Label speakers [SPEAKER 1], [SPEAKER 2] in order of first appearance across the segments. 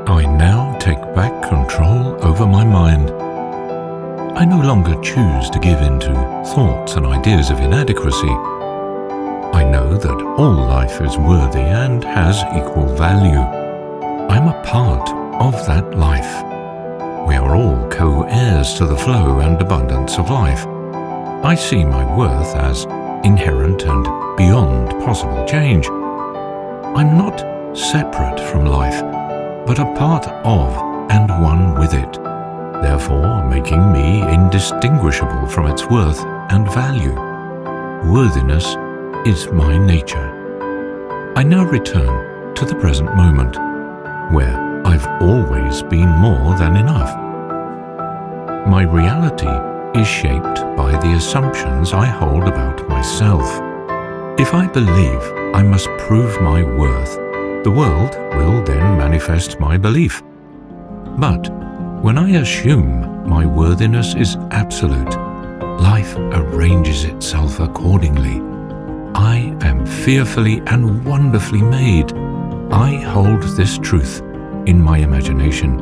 [SPEAKER 1] I now take back control over my mind. I no longer choose to give in to thoughts and ideas of inadequacy. I know that all life is worthy and has equal value. I'm a part of that life. We are all co-heirs to the flow and abundance of life. I see my worth as inherent and beyond possible change. I'm not separate from life, but a part of and one with it, therefore making me indistinguishable from its worth and value. Worthiness is my nature. I now return to the present moment, where I've always been more than enough. My reality is shaped by the assumptions I hold about myself. If I believe I must prove my worth, the world will then manifest my belief. But when I assume my worthiness is absolute, life arranges itself accordingly. I am fearfully and wonderfully made. I hold this truth in my imagination.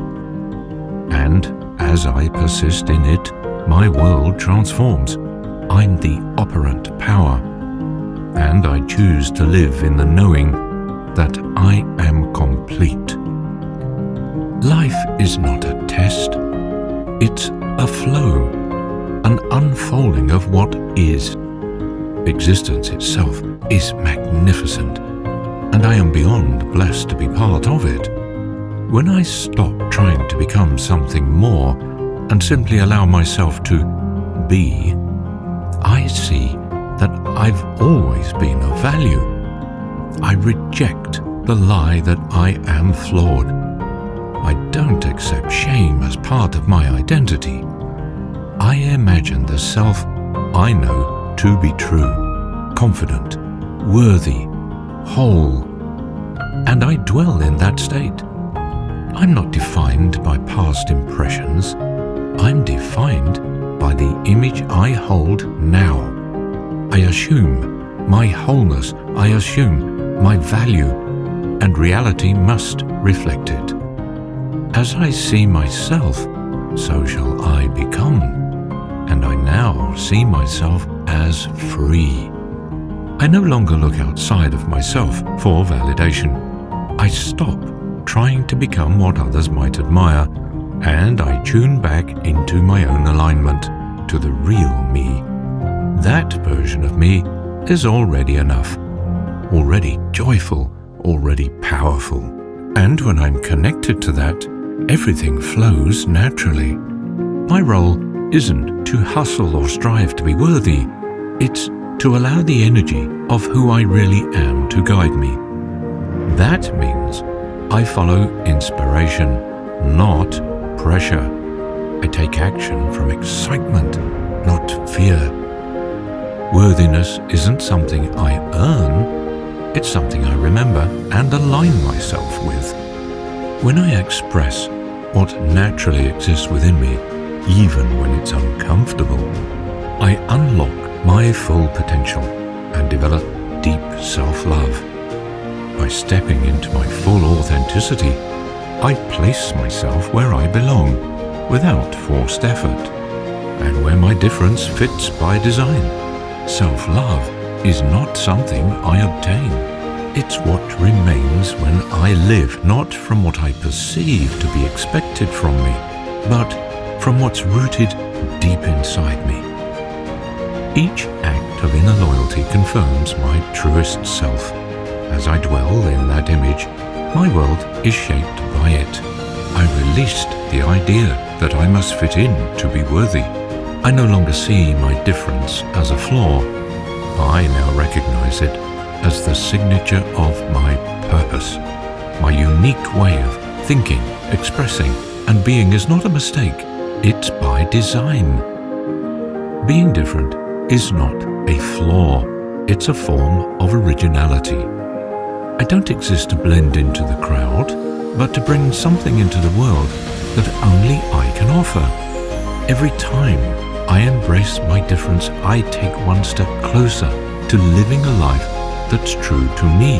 [SPEAKER 1] And as I persist in it, my world transforms. I'm the operant power. And I choose to live in the knowing that I am complete. Life is not a test. It's a flow, an unfolding of what is. Existence itself is magnificent, and I am beyond blessed to be part of it. When I stop trying to become something more and simply allow myself to be, I see that I've always been of value. I reject the lie that I am flawed. I don't accept shame as part of my identity. I imagine the self I know to be true, confident, worthy, whole, and I dwell in that state. I'm not defined by past impressions. I'm defined by the image I hold now. I assume my wholeness, I assume my value, and reality must reflect it. As I see myself, so shall I become, and I now see myself as free. I no longer look outside of myself for validation. I stop trying to become what others might admire, and I tune back into my own alignment to the real me. That version of me is already enough, already joyful, already powerful. And when I'm connected to that, everything flows naturally. My role isn't to hustle or strive to be worthy. It's to allow the energy of who I really am to guide me. That means I follow inspiration, not pressure. I take action from excitement, not fear. Worthiness isn't something I earn, it's something I remember and align myself with. When I express what naturally exists within me, even when it's uncomfortable, I unlock my full potential and develop deep self-love. By stepping into my full authenticity, I place myself where I belong without forced effort, and where my difference fits by design. Self-love is not something I obtain. It's what remains when I live, not from what I perceive to be expected from me, but from what's rooted deep inside me. Each act of inner loyalty confirms my truest self. As I dwell in that image, my world is shaped by it. I released the idea that I must fit in to be worthy. I no longer see my difference as a flaw. I now recognize it as the signature of my purpose. My unique way of thinking, expressing, and being is not a mistake. It's by design. Being different is not a flaw. It's a form of originality. I don't exist to blend into the crowd, but to bring something into the world that only I can offer. Every time I embrace my difference, I take one step closer to living a life that's true to me.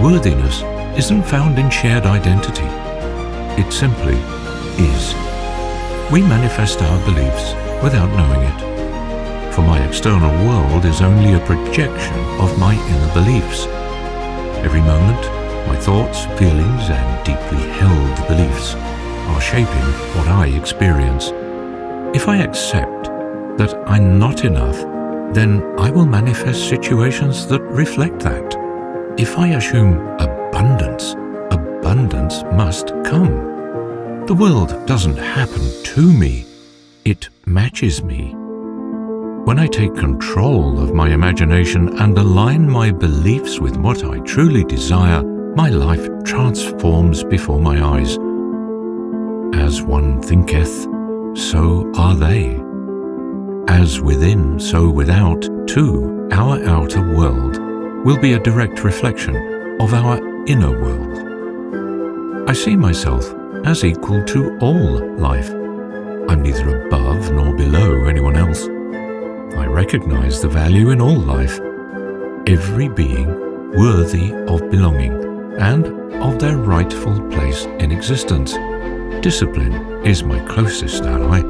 [SPEAKER 1] Worthiness isn't found in shared identity. It simply is. We manifest our beliefs without knowing it. For my external world is only a projection of my inner beliefs. Every moment, my thoughts, feelings, and deeply held beliefs are shaping what I experience. If I accept that I'm not enough, then I will manifest situations that reflect that. If I assume abundance, abundance must come. The world doesn't happen to me, it matches me. When I take control of my imagination and align my beliefs with what I truly desire, my life transforms before my eyes. As one thinketh, so are they. As within, so without, too, our outer world will be a direct reflection of our inner world. I see myself as equal to all life. I'm neither above nor below anyone else. I recognize the value in all life, every being worthy of belonging and of their rightful place in existence. Discipline is my closest ally.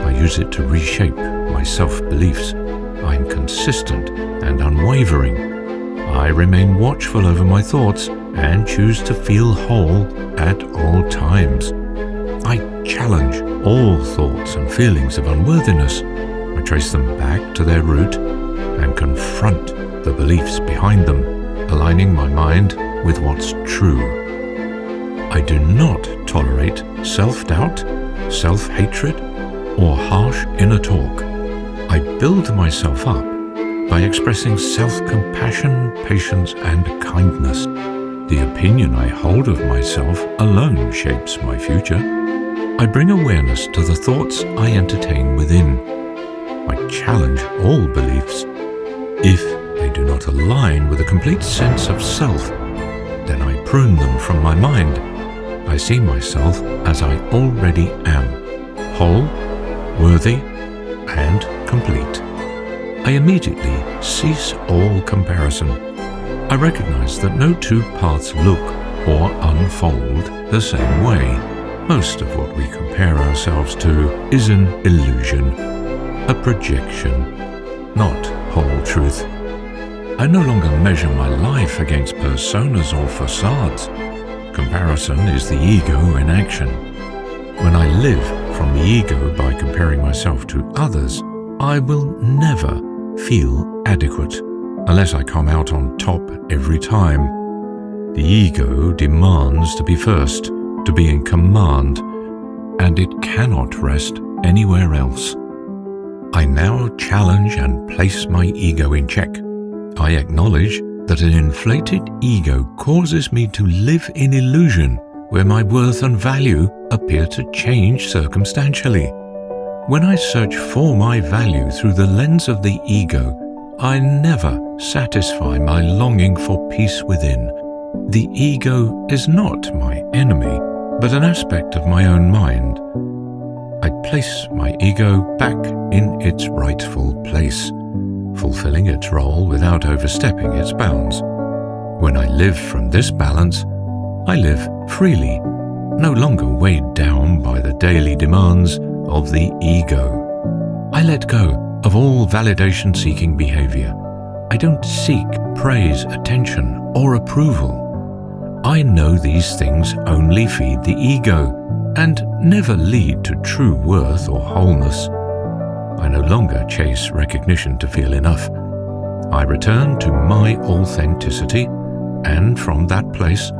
[SPEAKER 1] I use it to reshape my self-beliefs. I'm consistent and unwavering. I remain watchful over my thoughts and choose to feel whole at all times. I challenge all thoughts and feelings of unworthiness. I trace them back to their root and confront the beliefs behind them, aligning my mind with what's true. I do not tolerate self-doubt, self-hatred, or harsh inner talk. I build myself up by expressing self-compassion, patience, and kindness. The opinion I hold of myself alone shapes my future. I bring awareness to the thoughts I entertain within. I challenge all beliefs. If they do not align with a complete sense of self, then I prune them from my mind. I see myself as I already am, whole, worthy, and complete. I immediately cease all comparison. I recognize that no two paths look or unfold the same way. Most of what we compare ourselves to is an illusion, a projection, not whole truth. I no longer measure my life against personas or facades. Comparison is the ego in action. When I live from the ego by comparing myself to others, I will never feel adequate unless I come out on top every time. The ego demands to be first, to be in command, and it cannot rest anywhere else. I now challenge and place my ego in check. I acknowledge that an inflated ego causes me to live in illusion where my worth and value appear to change circumstantially. When I search for my value through the lens of the ego, I never satisfy my longing for peace within. The ego is not my enemy, but an aspect of my own mind. I place my ego back in its rightful place, fulfilling its role without overstepping its bounds. When I live from this balance, I live freely, no longer weighed down by the daily demands of the ego. I let go of all validation-seeking behavior. I don't seek praise, attention, or approval. I know these things only feed the ego and never lead to true worth or wholeness. I no longer chase recognition to feel enough. I return to my authenticity, and from that place,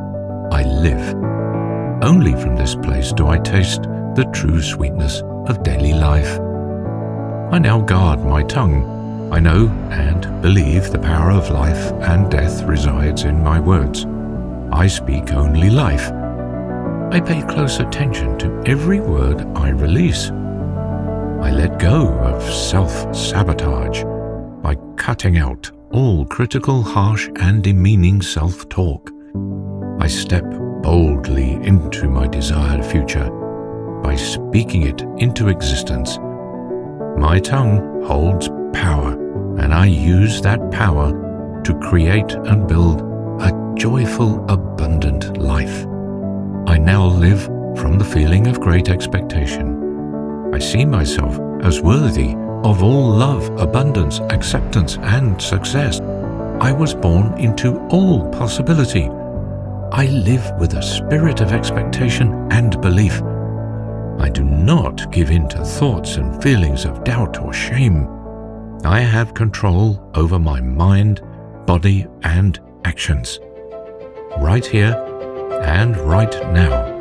[SPEAKER 1] I live. Only from this place do I taste the true sweetness of daily life. I now guard my tongue. I know and believe the power of life and death resides in my words. I speak only life. I pay close attention to every word I release. I let go of self-sabotage by cutting out all critical, harsh, and demeaning self-talk. I step boldly into my desired future by speaking it into existence. My tongue holds power, and I use that power to create and build a joyful, abundant life. I now live from the feeling of great expectation. I see myself as worthy of all love, abundance, acceptance, and success. I was born into all possibility. I live with a spirit of expectation and belief. I do not give in to thoughts and feelings of doubt or shame. I have control over my mind, body, and actions. Right here and right now,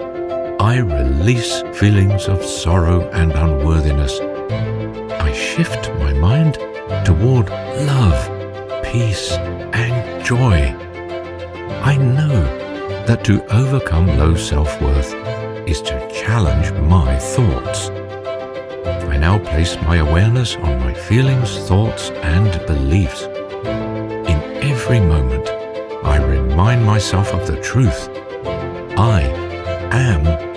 [SPEAKER 1] I release feelings of sorrow and unworthiness. I shift my mind toward love, peace, and joy. I know that to overcome low self-worth is to challenge my thoughts. I now place my awareness on my feelings, thoughts, and beliefs. In every moment, I remind myself of the truth. I am